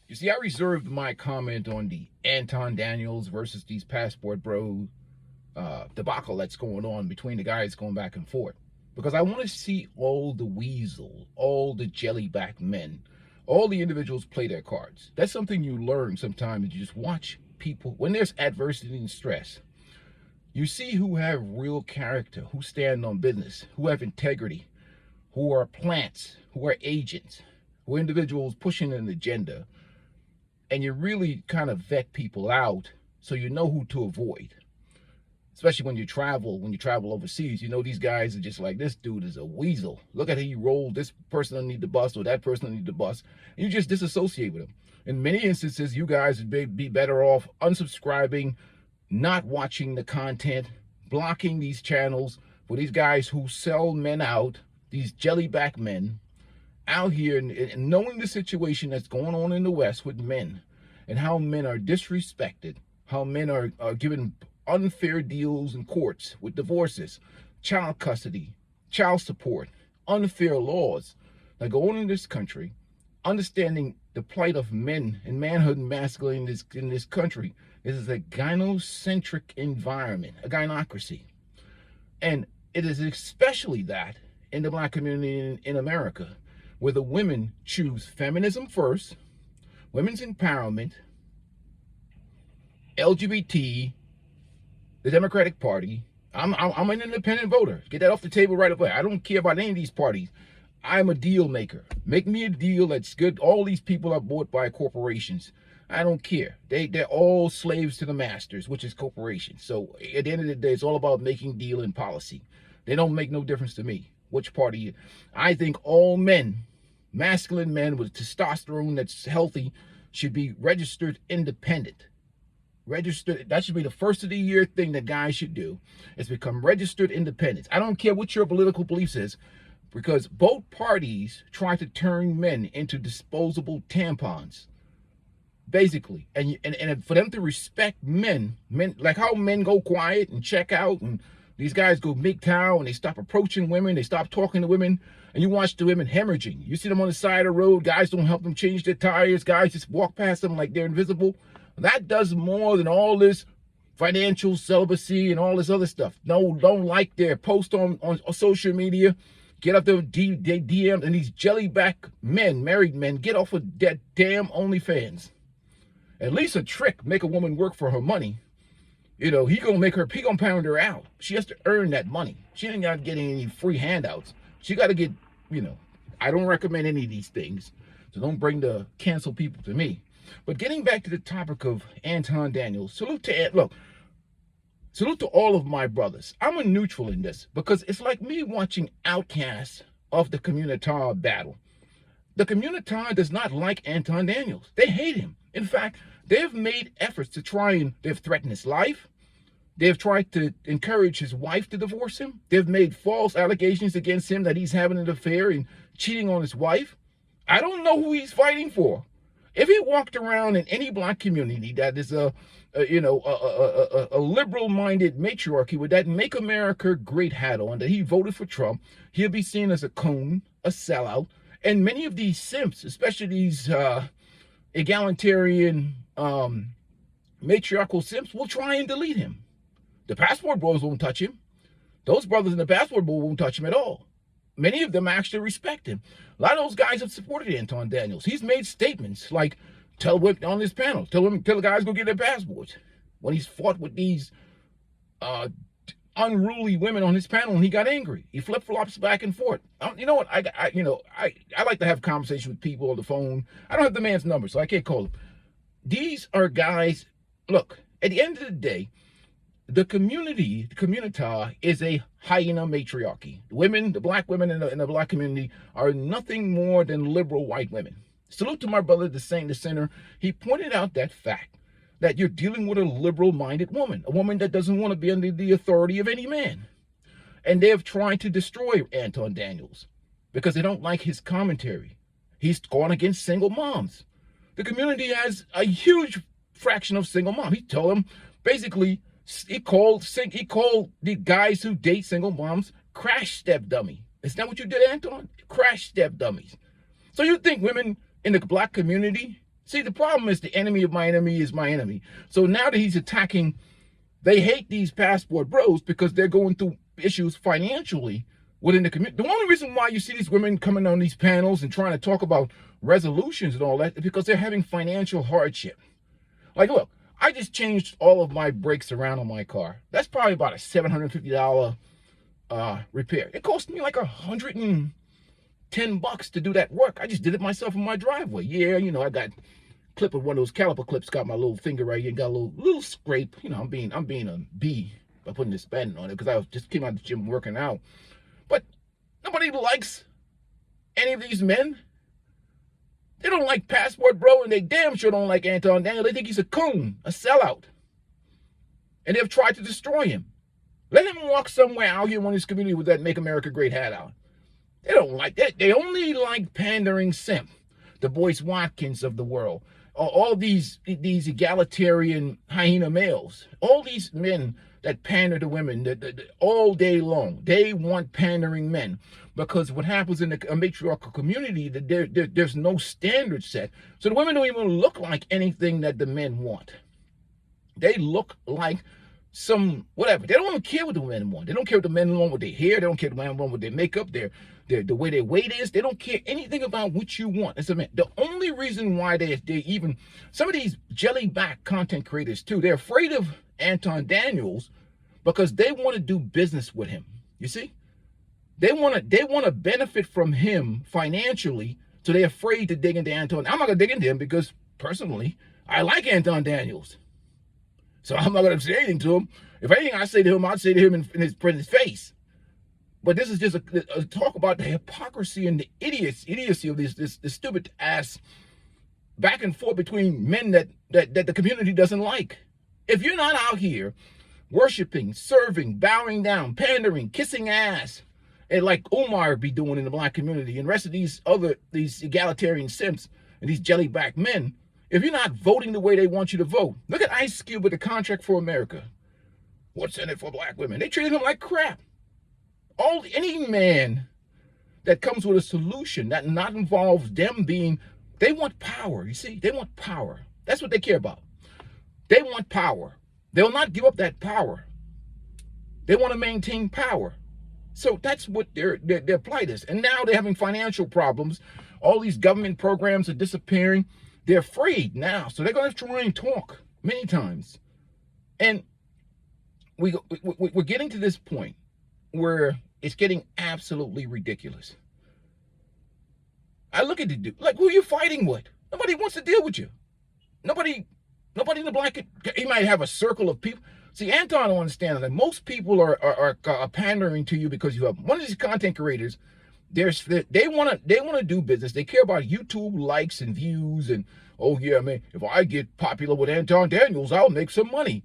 You see, I reserved my comment on the Anton Daniels versus these passport bro debacle that's going on between the guys going back and forth. Because I want to see all the weasel, all the jellyback men, all the individuals play their cards. That's something you learn sometimes. You just watch people when there's adversity and stress. You see who have real character, who stand on business, who have integrity, who are plants, who are agents, who are individuals pushing an agenda. And you really kind of vet people out so you know who to avoid. Especially when you travel overseas, you know these guys are just like, this dude is a weasel. Look at how he rolled. This person doesn't need the bus, or that person doesn't need the bus. And you just disassociate with him. In many instances, you guys would be better off unsubscribing, not watching the content, blocking these channels for these guys who sell men out, these jellyback men out here, and knowing the situation that's going on in the West with men and how men are disrespected, how men are given unfair deals in courts with divorces, child custody, child support, unfair laws that go on in this country, understanding the plight of men and manhood and masculinity in this country. This is a gynocentric environment, a gynocracy. And it is especially that in the black community in America, where the women choose feminism first, women's empowerment, LGBT, the Democratic Party. I'm an independent voter. Get that off the table right away. I don't care about any of these parties. I'm a deal maker. Make me a deal that's good. All these people are bought by corporations. I don't care. They're all slaves to the masters, which is corporations. So at the end of the day, it's all about making deal and policy. They don't make no difference to me which party. I think all men, masculine men with testosterone that's healthy, should be registered independent. Registered, that should be the first of the year thing that guys should do, is become registered independents. I don't care what your political beliefs is, because both parties try to turn men into disposable tampons, basically. And for them to respect men, like how men go quiet and check out, and these guys go MGTOW and they stop approaching women, they stop talking to women, and you watch the women hemorrhaging. You see them on the side of the road, guys don't help them change their tires, guys just walk past them like they're invisible. That does more than all this financial celibacy and all this other stuff. No, don't like their post on social media. Get up their DMs, and these jellyback men, married men, get off of that damn OnlyFans. At least a trick, make a woman work for her money. You know, he gonna pound her out. She has to earn that money. She ain't not getting any free handouts. She got to get, I don't recommend any of these things. So don't bring the cancel people to me. But getting back to the topic of Anton Daniels, salute to all of my brothers. I'm a neutral in this because it's like me watching outcasts of the Communitard battle. The Communitard does not like Anton Daniels. They hate him. In fact, they've made efforts to they've threatened his life. They've tried to encourage his wife to divorce him. They've made false allegations against him that he's having an affair and cheating on his wife. I don't know who he's fighting for. If he walked around in any black community that is a liberal-minded matriarchy with that "Make America Great" hat on, that he voted for Trump, he'll be seen as a coon, a sellout. And many of these simps, especially these egalitarian matriarchal simps, will try and delete him. The passport bros won't touch him. Those brothers in the passport bro won't touch him at all. Many of them actually respect him. A lot of those guys have supported Anton Daniels. He's made statements like, tell women on this panel, tell the guys go get their passports. When he's fought with these unruly women on his panel, and he got angry. He flip-flops back and forth. You know what? I like to have conversations with people on the phone. I don't have the man's number, so I can't call him. These are guys. Look, at the end of the day, the community is a hyena matriarchy. The women, the black women in the black community are nothing more than liberal white women. Salute to my brother, the Saint, the Sinner. He pointed out that fact, that you're dealing with a liberal-minded woman, a woman that doesn't want to be under the authority of any man. And they've tried to destroy Anton Daniels because they don't like his commentary. He's gone against single moms. The community has a huge fraction of single moms. He told them, basically, he called the guys who date single moms crash step dummy. Is that what you did, Anton? Crash step dummies. So you think women in the black community See, the problem is the enemy of my enemy is my enemy. So now that he's attacking, they hate these passport bros because they're going through issues financially within the community. The only reason why you see these women coming on these panels and trying to talk about resolutions and all that is because they're having financial hardship. Like, look, I just changed all of my brakes around on my car. That's probably about a $750 repair. It cost me like $110 to do that work. I just did it myself in my driveway. Yeah, you know, I got clip of one of those caliper clips, got my little finger right here, got a little scrape. You know, I'm being a bee by putting this band on it because I just came out of the gym working out. But nobody likes any of these men. They don't like Passport Bro, and they damn sure don't like Anton Daniels. They think he's a coon, a sellout. And they've tried to destroy him. Let him walk somewhere out here in this community with that Make America Great hat out. They don't like that. They only like pandering simp, the Boyce Watkins of the world. All these egalitarian hyena males. All these men that pander to women all day long. They want pandering men. Because what happens in a matriarchal community, there's no standard set. So the women don't even look like anything that the men want. They look like some whatever. They don't even care what the men want. They don't care what the men want with their hair. They don't care what the men want with their makeup, the way their weight is. They don't care anything about what you want as a man. The only reason why they even, some of these jelly-back content creators too, they're afraid of Anton Daniels because they want to do business with him. You see? They want to benefit from him financially, so they're afraid to dig into Anton. I'm not going to dig into him because, personally, I like Anton Daniels. So I'm not going to say anything to him. If anything I say to him, I'd say to him in his face. But this is just a talk about the hypocrisy and the idiocy of this stupid ass back and forth between men that the community doesn't like. If you're not out here worshiping, serving, bowing down, pandering, kissing ass, and like Umar be doing in the black community, and the rest of these egalitarian simps and these jellyback men, if you're not voting the way they want you to vote, look at Ice Cube with the Contract for America. What's in it for black women? They treated him like crap. Any man that comes with a solution that not involves them they want power, you see? They want power. That's what they care about. They want power. They'll not give up that power. They want to maintain power. So that's what their plight is. And now they're having financial problems. All these government programs are disappearing. They're afraid now. So they're going to try and talk many times. And we're getting to this point where it's getting absolutely ridiculous. I look at the dude, like, who are you fighting with? Nobody wants to deal with you. Nobody in the black, he might have a circle of people. See, Anton don't understand that most people are pandering to you because you have one of these content creators. They want to do business. They care about YouTube likes and views, and oh yeah, man, if I get popular with Anton Daniels, I'll make some money.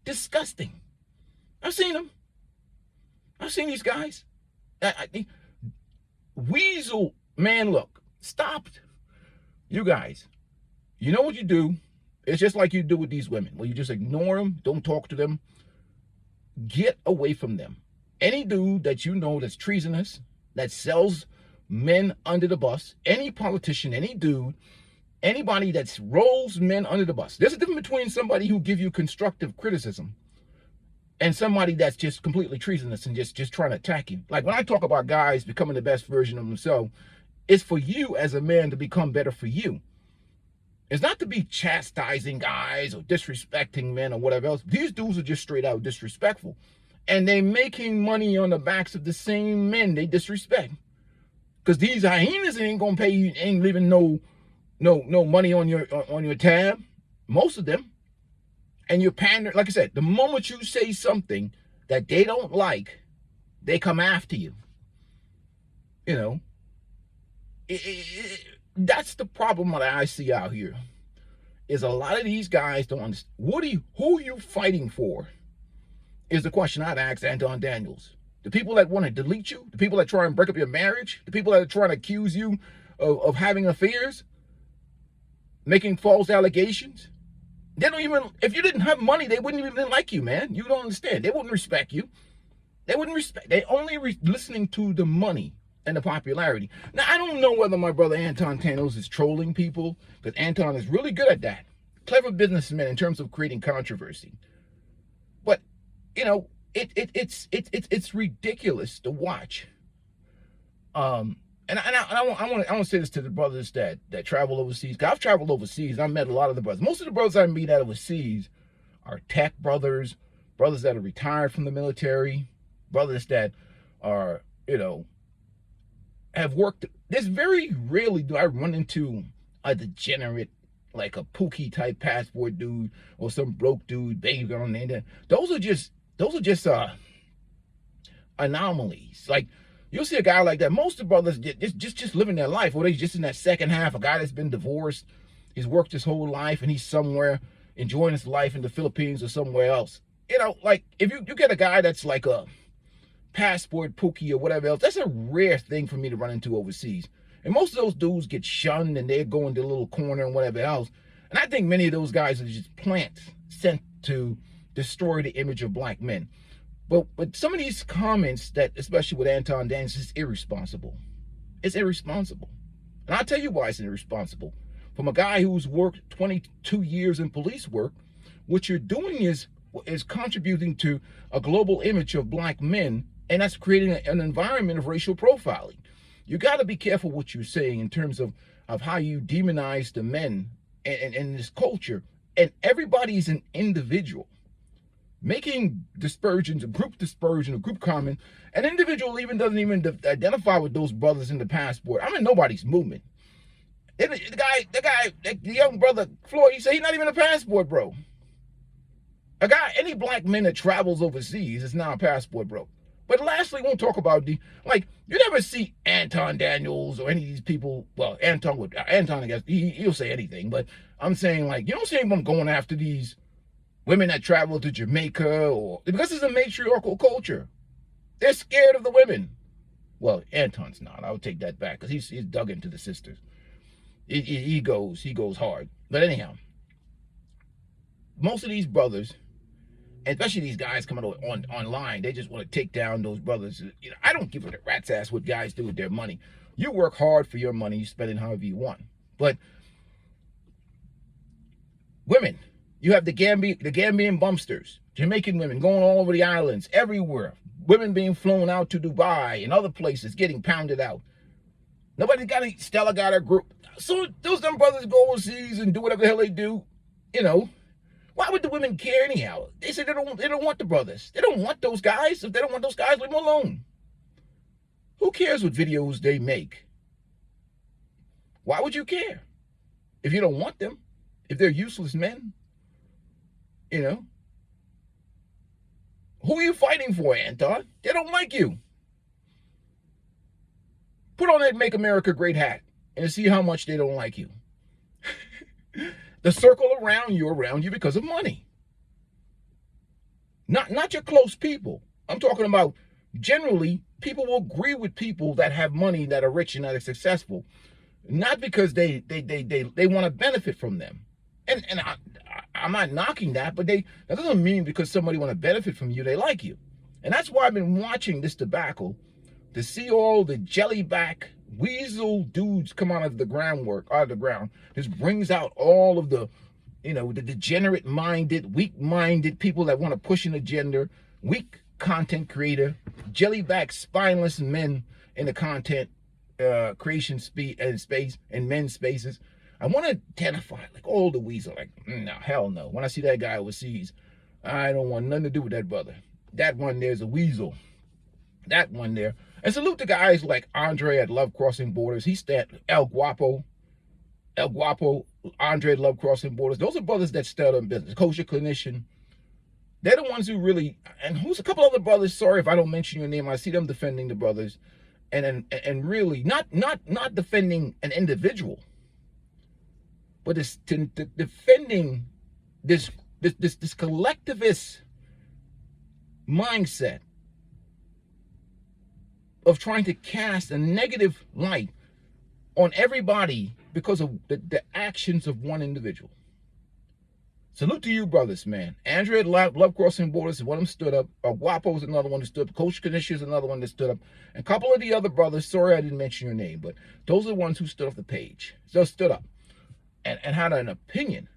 Disgusting. I've seen them. I've seen these guys. Weasel, man, look, stop. You guys, you know what you do? It's just like you do with these women, where you just ignore them, don't talk to them. Get away from them. Any dude that you know that's treasonous, that sells men under the bus, any politician, any dude, anybody that rolls men under the bus. There's a difference between somebody who give you constructive criticism and somebody that's just completely treasonous and just trying to attack you. Like when I talk about guys becoming the best version of themselves, it's for you as a man to become better for you. It's not to be chastising guys or disrespecting men or whatever else. These dudes are just straight out disrespectful. And they're making money on the backs of the same men they disrespect. Because these hyenas ain't gonna pay you, ain't leaving no money on your tab. Most of them. And you're pandering, like I said, the moment you say something that they don't like, they come after you. You know. That's the problem that I see out here. Is a lot of these guys don't understand. Who are you fighting for? Is the question I'd ask Anton Daniels. The people that want to delete you, the people that try and break up your marriage, the people that are trying to accuse you of having affairs, making false allegations. They don't even, if you didn't have money, they wouldn't even like you, man. You don't understand. They wouldn't respect you. They wouldn't respect. They only listening to the money. and the popularity. Now, I don't know whether my brother Anton Daniels is trolling people, because Anton is really good at that. Clever businessman in terms of creating controversy. But, you know, it's ridiculous to watch. And I want to say this to the brothers that travel overseas. I've traveled overseas. I met a lot of the brothers. Most of the brothers I meet out overseas are tech brothers, brothers that are retired from the military, brothers that are, you know, have worked. There's very rarely do I run into a degenerate, like a Pookie type passport dude or some broke dude, baby on there. Those are just anomalies. Like, you'll see a guy like that. Most of the brothers just living their life, or they just in that second half. A guy that's been divorced, he's worked his whole life, and he's somewhere enjoying his life in the Philippines or somewhere else. You know, like if you get a guy that's like a passport Pookie or whatever else, that's a rare thing for me to run into overseas. And most of those dudes get shunned, and they're going to a little corner and whatever else. And I think many of those guys are just plants sent to destroy the image of black men. But some of these comments that, especially with Anton Daniels, is irresponsible. It's irresponsible. And I'll tell you why it's irresponsible. From a guy who's worked 22 years in police work, what you're doing is contributing to a global image of black men, and that's creating an environment of racial profiling. You got to be careful what you're saying in terms of how you demonize the men in this culture. And everybody's an individual. Making dispersions, a group dispersion, a group comment, an individual even doesn't even identify with those brothers in the passport. I'm in nobody's movement. The young brother Floyd, he said he's not even a passport bro. Any black man that travels overseas is now a passport bro. But lastly, we won't talk about you never see Anton Daniels or any of these people. Well, Anton, I guess he'll say anything, but I'm saying, like, you don't see anyone going after these women that travel to Jamaica, because it's a matriarchal culture. They're scared of the women. Well, Anton's not. I would take that back, because he's dug into the sisters. He goes hard. But anyhow, most of these brothers, especially these guys coming online, they just want to take down those brothers. You know, I don't give a rat's ass what guys do with their money. You work hard for your money, you spend it however you want. But women, you have the Gambian bumpsters, Jamaican women going all over the islands, everywhere. Women being flown out to Dubai and other places, getting pounded out. Stella got her group. So those dumb brothers go overseas and do whatever the hell they do. You know, why would the women care anyhow? They say they don't want the brothers. They don't want those guys. If they don't want those guys, leave them alone. Who cares what videos they make? Why would you care if you don't want them? If they're useless men? You know, who are you fighting for, Anton? They don't like you. Put on that Make America Great hat and see how much they don't like you. The circle around you because of money. Not your close people. I'm talking about generally people will agree with people that have money, that are rich and that are successful, not because they want to benefit from them. And I'm not knocking that, but that doesn't mean because somebody want to benefit from you, they like you. And that's why I've been watching this debacle, to see all the jellyback weasel dudes come out of the ground. This brings out all of the, the degenerate-minded, weak-minded people that want to push an agenda, weak content creator, jellyback, spineless men in the content creation space and men's spaces. I want to identify like all the weasel. Like, no, hell no. When I see that guy overseas, I don't want nothing to do with that brother. That one there's a weasel. That one there. And salute the guys like Andre at Love Crossing Borders. He's that El Guapo, Andre at Love Crossing Borders. Those are brothers that stand on business. Kosher Clinician. They're the ones who really, and who's a couple other brothers. Sorry if I don't mention your name. I see them defending the brothers, and really not defending an individual, but defending this collectivist mindset of trying to cast a negative light on everybody because of the actions of one individual. Salute to you, brothers, man. Andrea Love Crossing Borders is one of them stood up. Guapo's another one that stood up. Coach Kanisha is another one that stood up. And a couple of the other brothers, sorry I didn't mention your name, but those are the ones who stood off the page. So stood up and had an opinion.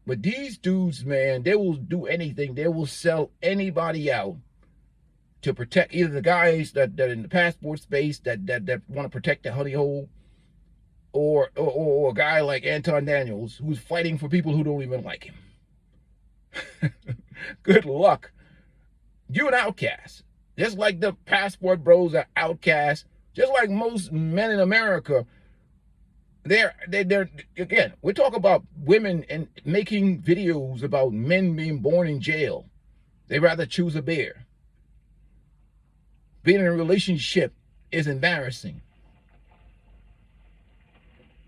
But these dudes, man, they will do anything. They will sell anybody out to protect either the guys that in the passport space that want to protect the honey hole, or a guy like Anton Daniels who's fighting for people who don't even like him. Good luck. You're an outcast. Just like the passport bros are outcasts, just like most men in America, they're again, we're talking about women and making videos about men being born in jail. They'd rather choose a bear. Being in a relationship is embarrassing.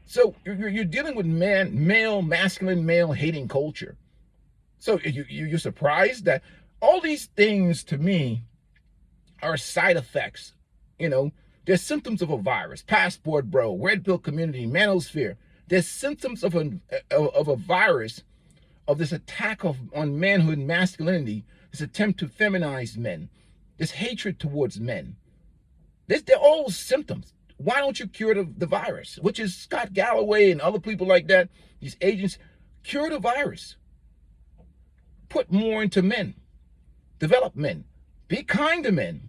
So you're dealing with masculine male hating culture. So you're surprised that all these things, to me, are side effects. You know, they're symptoms of a virus. Passport bro, red pill community, manosphere. They're symptoms of a virus, of this attack on manhood and masculinity, this attempt to feminize men, this hatred towards men. They're all symptoms. Why don't you cure the virus? Which is Scott Galloway and other people like that, these agents, cure the virus. Put more into men. Develop men. Be kind to men.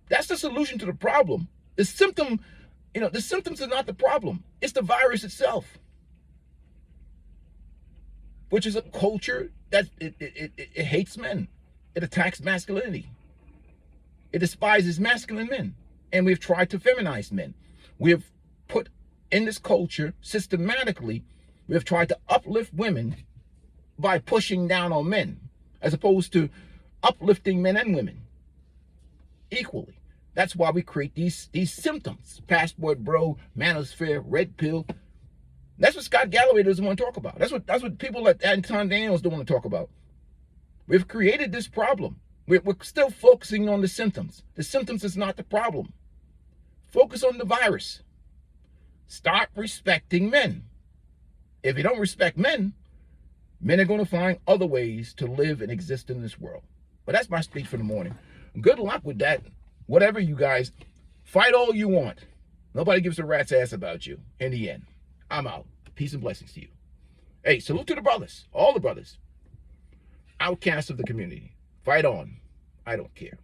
That's the solution to the problem. The symptoms are not the problem. It's the virus itself, which is a culture that it hates men. It attacks masculinity. It despises masculine men. And we've tried to feminize men. We've put in this culture systematically, we've tried to uplift women by pushing down on men, as opposed to uplifting men and women equally. That's why we create these symptoms. Passport bro, manosphere, red pill. That's what Scott Galloway doesn't want to talk about. That's what people like Anton Daniels don't want to talk about. We've created this problem. We're still focusing on the symptoms. The symptoms is not the problem. Focus on the virus. Start respecting men. If you don't respect men, men are going to find other ways to live and exist in this world. But that's my speech for the morning. Good luck with that. Whatever, you guys, fight all you want. Nobody gives a rat's ass about you in the end. I'm out. Peace and blessings to you. Hey, salute to the brothers, all the brothers. Outcasts of the community. Fight on. I don't care.